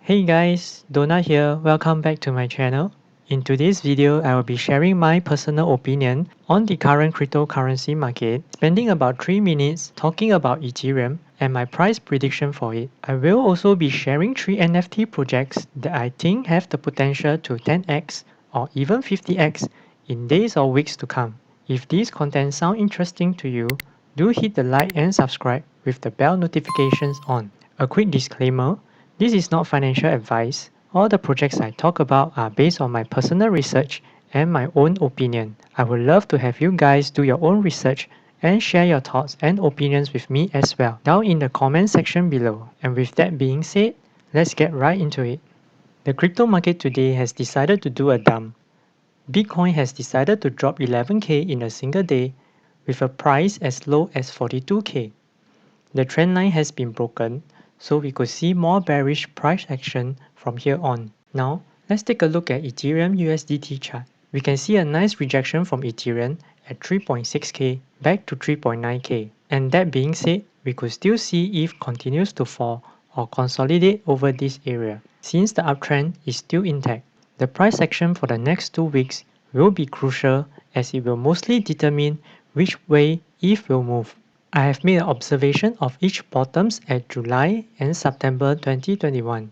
Hey guys, Donut here, welcome back to my channel. In today's video, I will be sharing my personal opinion on the current cryptocurrency market, spending about 3 minutes talking about Ethereum and my price prediction for it. I will also be sharing 3 NFT projects that I think have the potential to 10x or even 50x in days or weeks to come. If these contents sound interesting to you, do hit the like and subscribe with the bell notifications on. A quick disclaimer, this is not financial advice. All the projects I talk about are based on my personal research and my own opinion. I would love to have you guys do your own research and share your thoughts and opinions with me as well down in the comment section below. And with that being said, let's get right into it. The crypto market today has decided to do a dump. Bitcoin has decided to drop 11k in a single day with a price as low as 42k. The trend line has been broken, so we could see more bearish price action from here on. Now, let's take a look at Ethereum USDT chart. We can see a nice rejection from Ethereum at 3.6k back to 3.9k. And that being said, we could still see ETH continues to fall or consolidate over this area, since the uptrend is still intact. The price action for the next 2 weeks will be crucial as it will mostly determine which way ETH will move. I have made an observation of each bottoms at July and September 2021.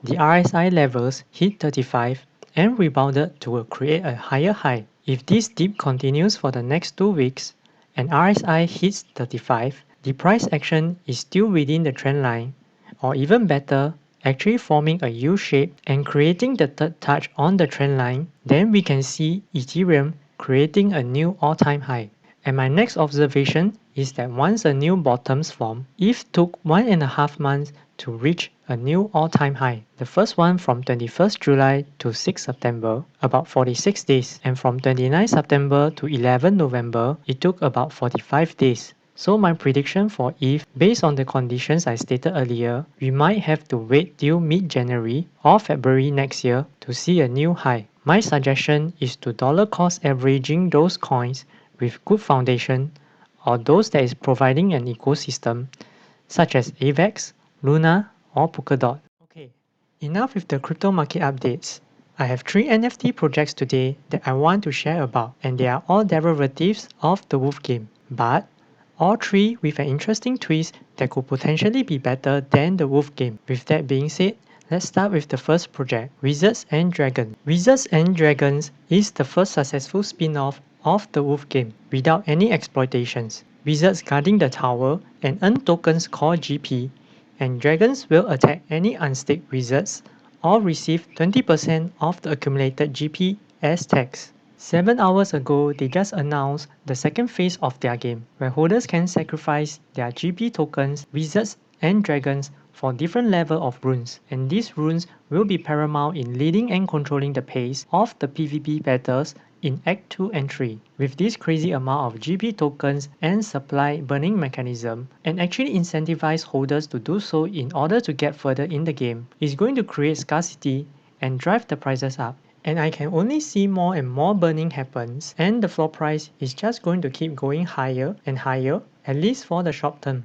The RSI levels hit 35 and rebounded to create a higher high. If this dip continues for the next 2 weeks and RSI hits 35, the price action is still within the trend line, or even better, actually forming a U shape and creating the third touch on the trend line, then we can see Ethereum creating a new all-time high. And my next observation is that once a new bottoms form, ETH took 1.5 months to reach a new all-time high. The first one from 21st July to 6 September, about 46 days. And from 29 September to 11 November, it took about 45 days. So my prediction for ETH, based on the conditions I stated earlier, we might have to wait till mid-January or February next year to see a new high. My suggestion is to dollar cost averaging those coins with good foundation or those that is providing an ecosystem such as AVAX, Luna or Polkadot. Okay, enough with the crypto market updates. I have 3 NFT projects today that I want to share about, and they are all derivatives of the Wolf game, but all 3 with an interesting twist that could potentially be better than the Wolf game. With that being said, let's start with the first project, Wizards and Dragons. Wizards and Dragons is the first successful spin-off of the Wolf game without any exploitations. Wizards guarding the tower and earn tokens called GP, and Dragons will attack any unstaked wizards or receive 20% of the accumulated GP as tax. 7 hours ago, they just announced the second phase of their game, where holders can sacrifice their GP tokens, Wizards and Dragons for different level of runes, and these runes will be paramount in leading and controlling the pace of the PvP battles in Act 2 and 3. With this crazy amount of GP tokens and supply burning mechanism, and actually incentivize holders to do so in order to get further in the game, is going to create scarcity and drive the prices up. And I can only see more and more burning happens, and the floor price is just going to keep going higher and higher, at least for the short term.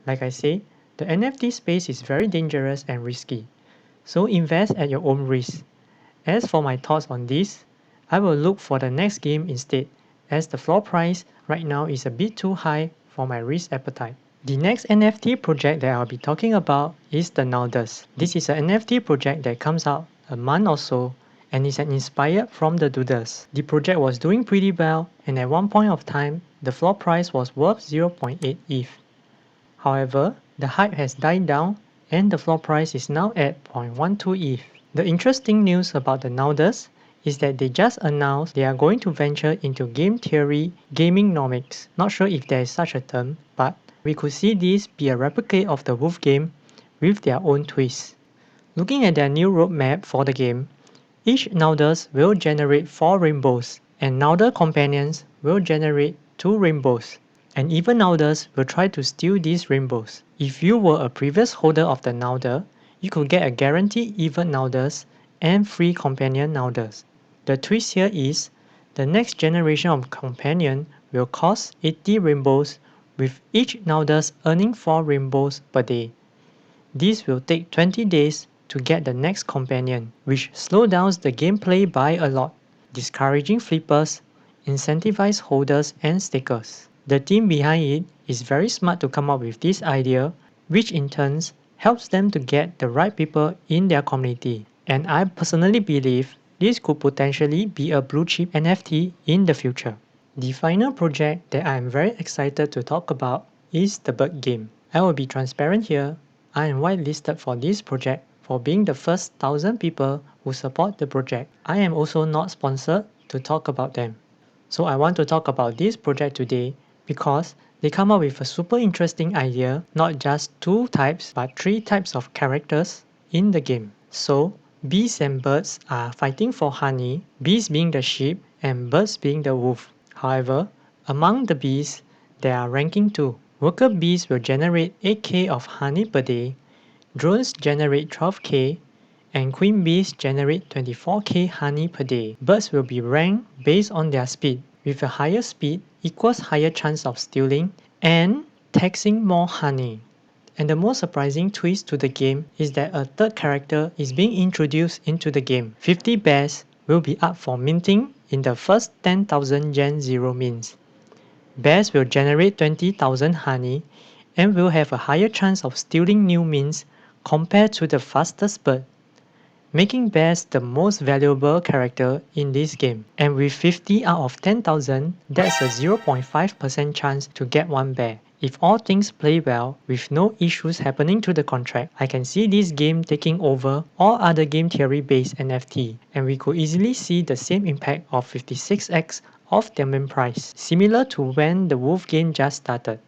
Like I say, the NFT space is very dangerous and risky, so invest at your own risk. As for my thoughts on this, I will look for the next game instead, as the floor price right now is a bit too high for my risk appetite. The next NFT project that I'll be talking about is the Noundles. This is an NFT project that comes out a month or so and is inspired from the Doodles. The project was doing pretty well, and at one point of time, the floor price was worth 0.8 ETH. However, the hype has died down and the floor price is now at 0.12 ETH. The interesting news about the Noundles is that they just announced they are going to venture into game theory gaming-nomics. Not sure if there is such a term, but we could see this be a replicate of the Wolf game with their own twist. Looking at their new roadmap for the game, each Noundles will generate 4 rainbows, and Noundle companions will generate 2 rainbows. And even Noundles will try to steal these rainbows. If you were a previous holder of the Noundle, you could get a guaranteed even Noundles and free companion Noundles. The twist here is, the next generation of companion will cost 80 rainbows, with each Noundles earning 4 rainbows per day. This will take 20 days to get the next companion, which slows down the gameplay by a lot, discouraging flippers, incentivize holders and stakers. The team behind it is very smart to come up with this idea, which in turn helps them to get the right people in their community. And I personally believe this could potentially be a blue chip NFT in the future. The final project that I am very excited to talk about is the bird game. I will be transparent here. I am whitelisted for this project for being the first 1,000 people who support the project. I am also not sponsored to talk about them. So I want to talk about this project today because they come up with a super interesting idea, not just 2 types but 3 types of characters in the game. So bees and birds are fighting for honey, bees being the sheep and birds being the wolf. However, among the bees, there are ranking too. Worker bees will generate 8k of honey per day, drones generate 12k, and queen bees generate 24k honey per day. Birds will be ranked based on their speed. With a higher speed equals higher chance of stealing and taxing more honey. And the most surprising twist to the game is that a third character is being introduced into the game. 50 bears will be up for minting in the first 10,000 Gen 0 mints. Bears will generate 20,000 honey and will have a higher chance of stealing new mints compared to the fastest bird, making bears the most valuable character in this game. And with 50 out of 10,000, that's a 0.5% chance to get one bear. If all things play well, with no issues happening to the contract, I can see this game taking over all other game theory based NFT, and we could easily see the same impact of 56x of their main price, similar to when the Wolf game just started.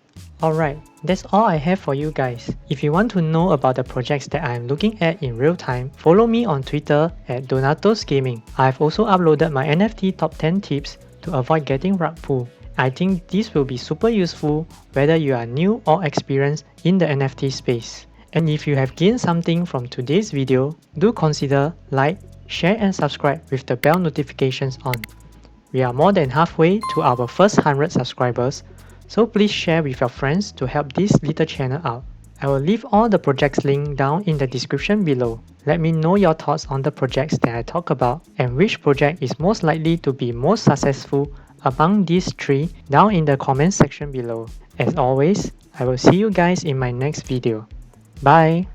Alright, that's all I have for you guys. If you want to know about the projects that I am looking at in real time, follow me on Twitter at Donuttos Gaming. I've also uploaded my NFT top 10 tips to avoid getting rug pull. I think this will be super useful whether you are new or experienced in the NFT space. And if you have gained something from today's video, do consider like, share and subscribe with the bell notifications on. We are more than halfway to our first 100 subscribers, so please share with your friends to help this little channel out. I will leave all the projects linked down in the description below. Let me know your thoughts on the projects that I talk about and which project is most likely to be most successful among these 3 down in the comment section below. As always, I will see you guys in my next video. Bye!